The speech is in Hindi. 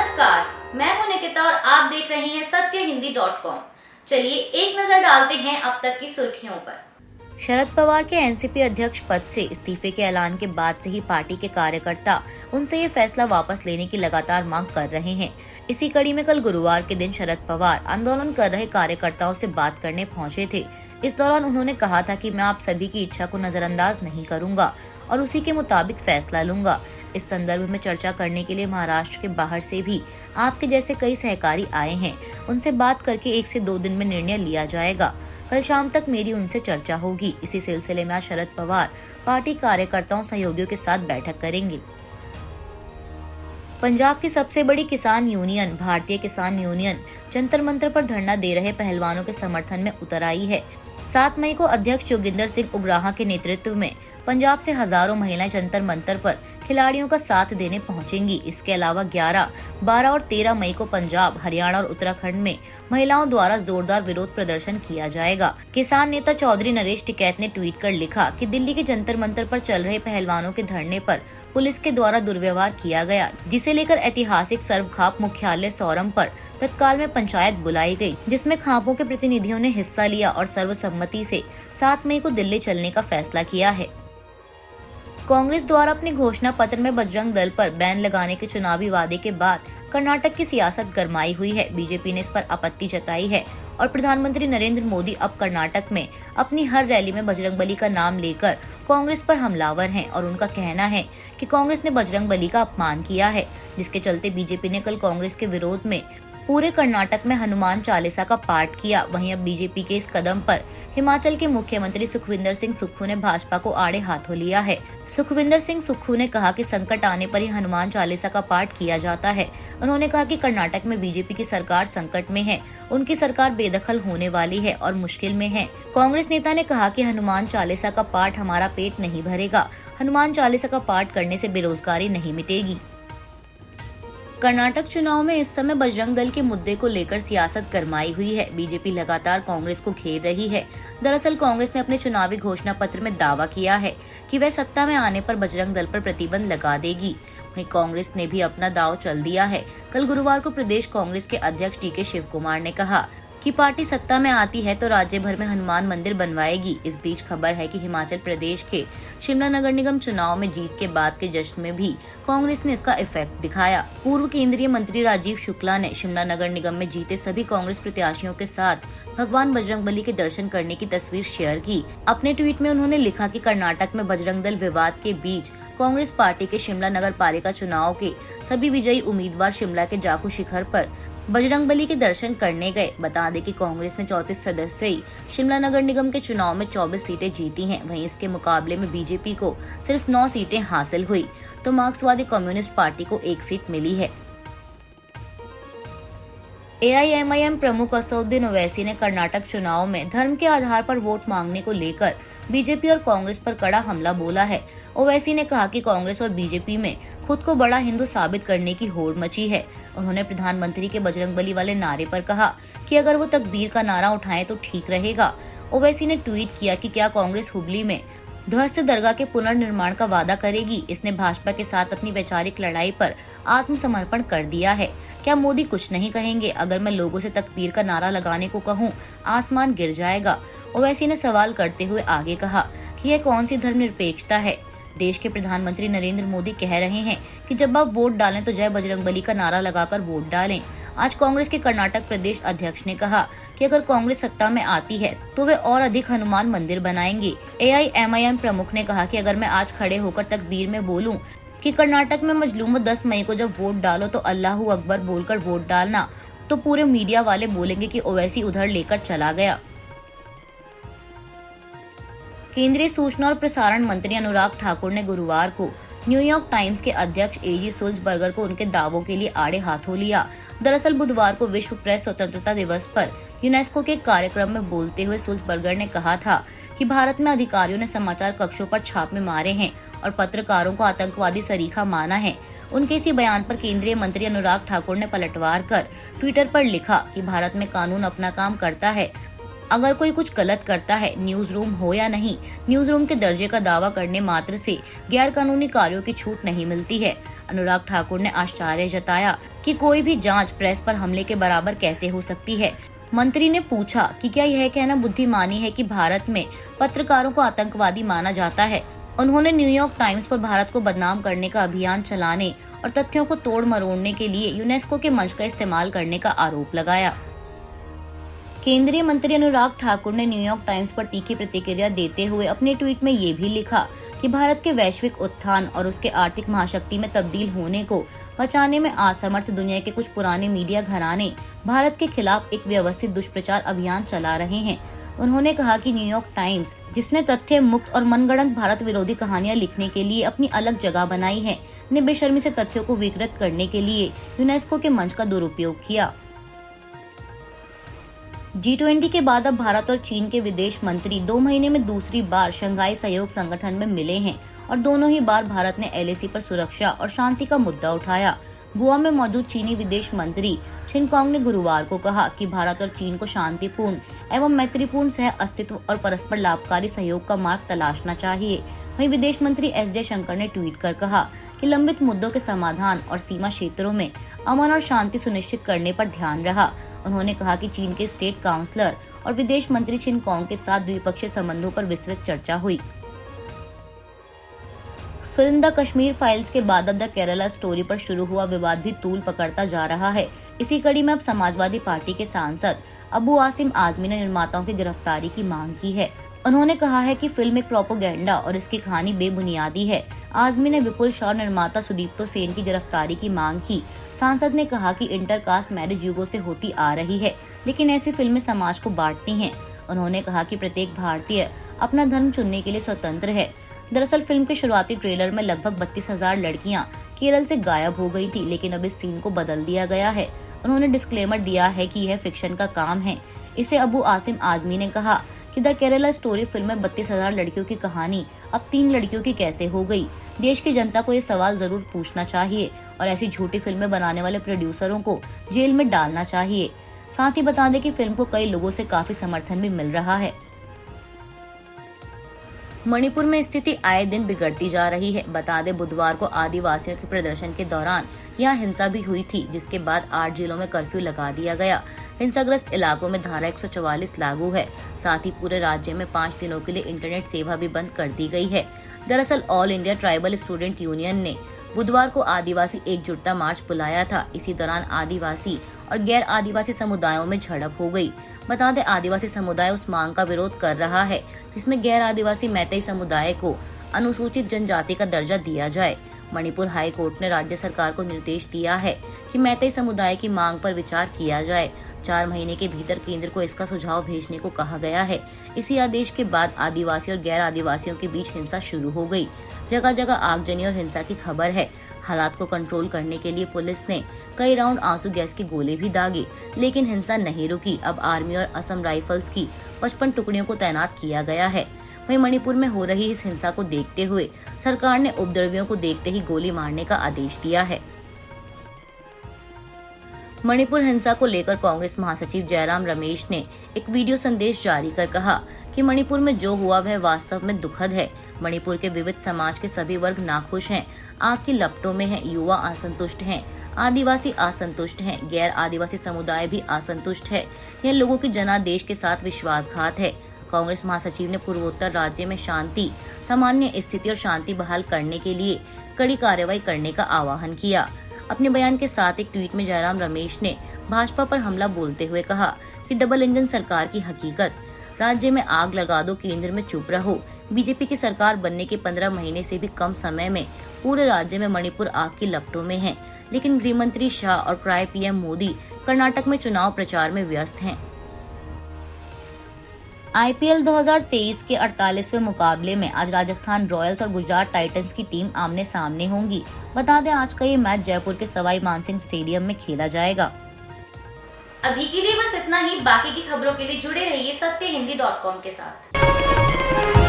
नमस्कार, मैं हूं निकिता और आप देख रहे हैं सत्यहिंदी.com। चलिए एक नजर डालते हैं अब तक की सुर्खियों पर। शरद पवार के एनसीपी अध्यक्ष पद से इस्तीफे के ऐलान के बाद से ही पार्टी के कार्यकर्ता उनसे ये फैसला वापस लेने की लगातार मांग कर रहे हैं। इसी कड़ी में कल गुरुवार के दिन शरद पवार आंदोलन कर रहे कार्यकर्ताओं से बात करने पहुंचे थे। इस दौरान उन्होंने कहा था कि मैं आप सभी की इच्छा को नजरअंदाज नहीं करूंगा और उसी के मुताबिक फैसला लूंगा। इस संदर्भ में चर्चा करने के लिए महाराष्ट्र के बाहर से भी आपके जैसे कई सहकारी आए हैं। उनसे बात करके 1 से 2 दिन में निर्णय लिया जाएगा। कल शाम तक मेरी उनसे चर्चा होगी। इसी सिलसिले में आज शरद पवार पार्टी कार्यकर्ताओं सहयोगियों के साथ बैठक करेंगे। पंजाब की सबसे बड़ी किसान यूनियन भारतीय किसान यूनियन जंतर मंतर पर धरना दे रहे पहलवानों के समर्थन में उतर आई है। 7 मई को अध्यक्ष जोगिंदर सिंह उग्राहा के नेतृत्व में पंजाब से हजारों महिलाएं जंतर मंतर पर खिलाड़ियों का साथ देने पहुंचेंगी। इसके अलावा 11, 12 और 13 मई को पंजाब, हरियाणा और उत्तराखंड में महिलाओं द्वारा जोरदार विरोध प्रदर्शन किया जाएगा। किसान नेता चौधरी नरेश टिकैत ने ट्वीट कर लिखा कि दिल्ली के जंतर मंतर पर चल रहे पहलवानों के धरने पर पुलिस के द्वारा दुर्व्यवहार किया गया, जिसे लेकर ऐतिहासिक सर्वखाप मुख्यालय सौरम पर तत्काल में पंचायत बुलाई गई, जिसमें खापों के प्रतिनिधियों ने हिस्सा लिया और सर्वसम्मति से 7 मई को दिल्ली चलने का फैसला किया है। कांग्रेस द्वारा अपने घोषणा पत्र में बजरंग दल पर बैन लगाने के चुनावी वादे के बाद कर्नाटक की सियासत गरमाई हुई है। बीजेपी ने इस पर आपत्ति जताई है और प्रधानमंत्री नरेंद्र मोदी अब कर्नाटक में अपनी हर रैली में बजरंगबली का नाम लेकर कांग्रेस पर हमलावर हैं और उनका कहना है कि कांग्रेस ने बजरंगबली का अपमान किया है, जिसके चलते बीजेपी ने कल कांग्रेस के विरोध में पूरे कर्नाटक में हनुमान चालीसा का पाठ किया। वहीं अब बीजेपी के इस कदम पर हिमाचल के मुख्यमंत्री सुखविंदर सिंह सुक्खू ने भाजपा को आड़े हाथों लिया है। सुखविंदर सिंह सुक्खू ने कहा कि संकट आने पर ही हनुमान चालीसा का पाठ किया जाता है। उन्होंने कहा कि कर्नाटक में बीजेपी की सरकार संकट में है, उनकी सरकार बेदखल होने वाली है और मुश्किल में है। कांग्रेस नेता ने कहा कि हनुमान चालीसा का पाठ हमारा पेट नहीं भरेगा। हनुमान चालीसा का पाठ करने से बेरोजगारी नहीं मिटेगी। कर्नाटक चुनाव में इस समय बजरंग दल के मुद्दे को लेकर सियासत गरमाई हुई है। बीजेपी लगातार कांग्रेस को घेर रही है। दरअसल कांग्रेस ने अपने चुनावी घोषणा पत्र में दावा किया है कि वह सत्ता में आने पर बजरंग दल पर प्रतिबंध लगा देगी। वहीं कांग्रेस ने भी अपना दांव चल दिया है। कल गुरुवार को प्रदेश कांग्रेस के अध्यक्ष डी.के. शिव कुमार ने कहा कि पार्टी सत्ता में आती है तो राज्य भर में हनुमान मंदिर बनवाएगी। इस बीच खबर है कि हिमाचल प्रदेश के शिमला नगर निगम चुनाव में जीत के बाद के जश्न में भी कांग्रेस ने इसका इफेक्ट दिखाया। पूर्व केंद्रीय मंत्री राजीव शुक्ला ने शिमला नगर निगम में जीते सभी कांग्रेस प्रत्याशियों के साथ भगवान बजरंगबली के दर्शन करने की तस्वीर शेयर की। अपने ट्वीट में उन्होंने लिखा कि कर्नाटक में बजरंग दल विवाद के बीच कांग्रेस पार्टी के शिमला नगर पालिका चुनाव के सभी विजयी उम्मीदवार शिमला के जाखू शिखर पर बजरंगबली के दर्शन करने गए। बता दें कि कांग्रेस ने 34 सदस्यीय शिमला नगर निगम के चुनाव में 24 सीटें जीती हैं। वहीं इसके मुकाबले में बीजेपी को सिर्फ 9 सीटें हासिल हुई तो मार्क्सवादी कम्युनिस्ट पार्टी को 1 सीट मिली है। AIMIM प्रमुख असदुद्दीन ओवैसी ने कर्नाटक चुनाव में धर्म के आधार पर वोट मांगने को लेकर बीजेपी और कांग्रेस पर कड़ा हमला बोला है। ओवैसी ने कहा कि कांग्रेस और बीजेपी में खुद को बड़ा हिंदू साबित करने की होड़ मची है। उन्होंने प्रधानमंत्री के बजरंगबली वाले नारे पर कहा कि अगर वो तकबीर का नारा उठाएं तो ठीक रहेगा। ओवैसी ने ट्वीट किया कि क्या कांग्रेस हुबली में ध्वस्त दरगाह के पुनर्निर्माण का वादा करेगी। इसने भाजपा के साथ अपनी वैचारिक लड़ाई पर आत्मसमर्पण कर दिया है। क्या मोदी कुछ नहीं कहेंगे? अगर मैं लोगों से तकबीर का नारा लगाने को कहूँ, आसमान गिर जाएगा। ओवैसी ने सवाल करते हुए आगे कहा कि यह कौन सी धर्मनिरपेक्षता है? देश के प्रधानमंत्री नरेंद्र मोदी कह रहे हैं कि जब आप वोट डालें तो जय बजरंगबली का नारा लगाकर वोट डालें। आज कांग्रेस के कर्नाटक प्रदेश अध्यक्ष ने कहा कि अगर कांग्रेस सत्ता में आती है तो वे और अधिक हनुमान मंदिर बनाएंगे। AIMIM प्रमुख ने कहा कि अगर मैं आज खड़े होकर तकबीर में बोलूं कि कर्नाटक में मजलूमों 10 मई को जब वोट डालो तो अल्लाहू अकबर बोलकर वोट डालना, तो पूरे मीडिया वाले बोलेंगे कि ओवैसी उधर लेकर चला गया। केंद्रीय सूचना और प्रसारण मंत्री अनुराग ठाकुर ने गुरुवार को न्यूयॉर्क टाइम्स के अध्यक्ष A.G. सुल्जबर्गर को उनके दावों के लिए आड़े हाथों लिया। दरअसल बुधवार को विश्व प्रेस स्वतंत्रता दिवस पर यूनेस्को के कार्यक्रम में बोलते हुए सुल्जबर्गर ने कहा था कि भारत में अधिकारियों ने समाचार कक्षों पर छापे मारे हैं और पत्रकारों को आतंकवादी सरीखा माना है। उनके इसी बयान पर केंद्रीय मंत्री अनुराग ठाकुर ने पलटवार कर ट्विटर पर लिखा कि भारत में कानून अपना काम करता है। अगर कोई कुछ गलत करता है, न्यूज रूम हो या नहीं, न्यूज रूम के दर्जे का दावा करने मात्र से गैर कानूनी कार्यों की छूट नहीं मिलती है। अनुराग ठाकुर ने आश्चर्य जताया कि कोई भी जांच प्रेस पर हमले के बराबर कैसे हो सकती है। मंत्री ने पूछा कि क्या यह कहना बुद्धिमानी है कि भारत में पत्रकारों को आतंकवादी माना जाता है। उन्होंने न्यूयॉर्क टाइम्स पर भारत को बदनाम करने का अभियान चलाने और तथ्यों को तोड़ मरोड़ने के लिए यूनेस्को के मंच का इस्तेमाल करने का आरोप लगाया। केंद्रीय मंत्री अनुराग ठाकुर ने न्यूयॉर्क टाइम्स पर तीखी प्रतिक्रिया देते हुए अपने ट्वीट में ये भी लिखा कि भारत के वैश्विक उत्थान और उसके आर्थिक महाशक्ति में तब्दील होने को बचाने में असमर्थ दुनिया के कुछ पुराने मीडिया घराने भारत के खिलाफ एक व्यवस्थित दुष्प्रचार अभियान चला रहे हैं। उन्होंने कहा कि न्यूयॉर्क टाइम्स, जिसने तथ्य मुक्त और मनगढ़ंत भारत विरोधी कहानियां लिखने के लिए अपनी अलग जगह बनाई है, ने बेशर्मी से तथ्यों को विकृत करने के लिए यूनेस्को के मंच का दुरुपयोग किया। G20 के बाद अब भारत और चीन के विदेश मंत्री 2 महीने में दूसरी बार शंघाई सहयोग संगठन में मिले हैं और दोनों ही बार भारत ने LAC पर सुरक्षा और शांति का मुद्दा उठाया। गोवा में मौजूद चीनी विदेश मंत्री छिनकॉन्ग ने गुरुवार को कहा कि भारत और चीन को शांतिपूर्ण एवं मैत्रीपूर्ण सह अस्तित्व और परस्पर लाभकारी सहयोग का मार्ग तलाशना चाहिए। वहीं विदेश मंत्री S जयशंकर ने ट्वीट कर कहा कि लंबित मुद्दों के समाधान और सीमा क्षेत्रों में अमन और शांति सुनिश्चित करने पर ध्यान रहा। उन्होंने कहा कि चीन के स्टेट काउंसलर और विदेश मंत्री छिनकॉन्ग के साथ द्विपक्षीय संबंधों पर विस्तृत चर्चा हुई। फिल्म द कश्मीर फाइल्स के बाद अब द केरला स्टोरी पर शुरू हुआ विवाद भी तूल पकड़ता जा रहा है। इसी कड़ी में अब समाजवादी पार्टी के सांसद अबू आसिम आजमी ने निर्माताओं की गिरफ्तारी की मांग की है। उन्होंने कहा है कि फिल्म एक प्रोपेगेंडा और इसकी कहानी बेबुनियादी है। आजमी ने विपुल शॉ निर्माता सुदीप्तो सेन की गिरफ्तारी की मांग की। सांसद ने कहा कि इंटरकास्ट मैरिज युगों से होती आ रही है, लेकिन ऐसी फिल्में समाज को बांटती हैं। उन्होंने कहा कि प्रत्येक भारतीय अपना धर्म चुनने के लिए स्वतंत्र है। दरअसल फिल्म के शुरुआती ट्रेलर में लगभग 32,000 लड़कियां केरल से गायब हो गई थी, लेकिन अब इस सीन को बदल दिया गया है। उन्होंने डिस्क्लेमर दिया है कि यह फिक्शन का काम है। इसे अबू आसिम आजमी ने कहा कि द केरला स्टोरी फिल्म में 32,000 लड़कियों की कहानी अब 3 लड़कियों की कैसे हो गई। देश की जनता को ये सवाल जरूर पूछना चाहिए और ऐसी झूठी फिल्में बनाने वाले प्रोड्यूसरों को जेल में डालना चाहिए। साथ ही बता दें कि फिल्म को कई लोगों से काफी समर्थन भी मिल रहा है। मणिपुर में स्थिति आए दिन बिगड़ती जा रही है। बता दें बुधवार को आदिवासियों के प्रदर्शन के दौरान यहां हिंसा भी हुई थी, जिसके बाद 8 जिलों में कर्फ्यू लगा दिया गया। हिंसाग्रस्त इलाकों में धारा 144 लागू है। साथ ही पूरे राज्य में 5 दिनों के लिए इंटरनेट सेवा भी बंद कर दी गई है। दरअसल all India tribal student union ने बुधवार को आदिवासी एकजुटता मार्च बुलाया था। इसी दौरान आदिवासी और गैर आदिवासी समुदायों में झड़प हो गई। बता दें आदिवासी समुदाय उस मांग का विरोध कर रहा है जिसमें गैर आदिवासी मैतेई समुदाय को अनुसूचित जनजाति का दर्जा दिया जाए। मणिपुर हाई कोर्ट ने राज्य सरकार को निर्देश दिया है कि मैतेई समुदाय की मांग पर विचार किया जाए। 4 महीने के भीतर केंद्र को इसका सुझाव भेजने को कहा गया है। इसी आदेश के बाद आदिवासी और गैर आदिवासियों के बीच हिंसा शुरू हो गई। जगह जगह आगजनी और हिंसा की खबर है। हालात को कंट्रोल करने के लिए पुलिस ने कई राउंड आंसू गैस के गोले भी दागे, लेकिन हिंसा नहीं रुकी। अब आर्मी और असम राइफल्स की 55 टुकड़ियों को तैनात किया गया है। वहीं मणिपुर में हो रही इस हिंसा को देखते हुए सरकार ने उपद्रवियों को देखते ही गोली मारने का आदेश दिया है। मणिपुर हिंसा को लेकर कांग्रेस महासचिव जयराम रमेश ने एक वीडियो संदेश जारी कर कहा कि मणिपुर में जो हुआ वह वास्तव में दुखद है। मणिपुर के विविध समाज के सभी वर्ग नाखुश हैं, आग की लपटों में हैं, युवा असंतुष्ट हैं, आदिवासी असंतुष्ट हैं, गैर आदिवासी समुदाय भी असंतुष्ट है। यह लोगों की जनादेश के साथ विश्वासघात है। कांग्रेस महासचिव ने पूर्वोत्तर राज्य में शांति, सामान्य स्थिति और शांति बहाल करने के लिए कड़ी कार्रवाई करने का आह्वान किया। अपने बयान के साथ एक ट्वीट में जयराम रमेश ने भाजपा पर हमला बोलते हुए कहा कि डबल इंजन सरकार की हकीकत, राज्य में आग लगा दो, केंद्र में चुप रहो। बीजेपी की सरकार बनने के 15 महीने से भी कम समय में पूरे राज्य में मणिपुर आग की लपटों में है, लेकिन गृह मंत्री शाह और क्राय पीएम मोदी कर्नाटक में चुनाव प्रचार में व्यस्त हैं। IPL 2023 के 48वें मुकाबले में आज राजस्थान रॉयल्स और गुजरात टाइटंस की टीम आमने सामने होंगी। बता दें आज का ये मैच जयपुर के सवाई मानसिंह स्टेडियम में खेला जाएगा। अभी के लिए बस इतना ही। बाकी की खबरों के लिए जुड़े रहिए सत्यहिंदी.com के साथ।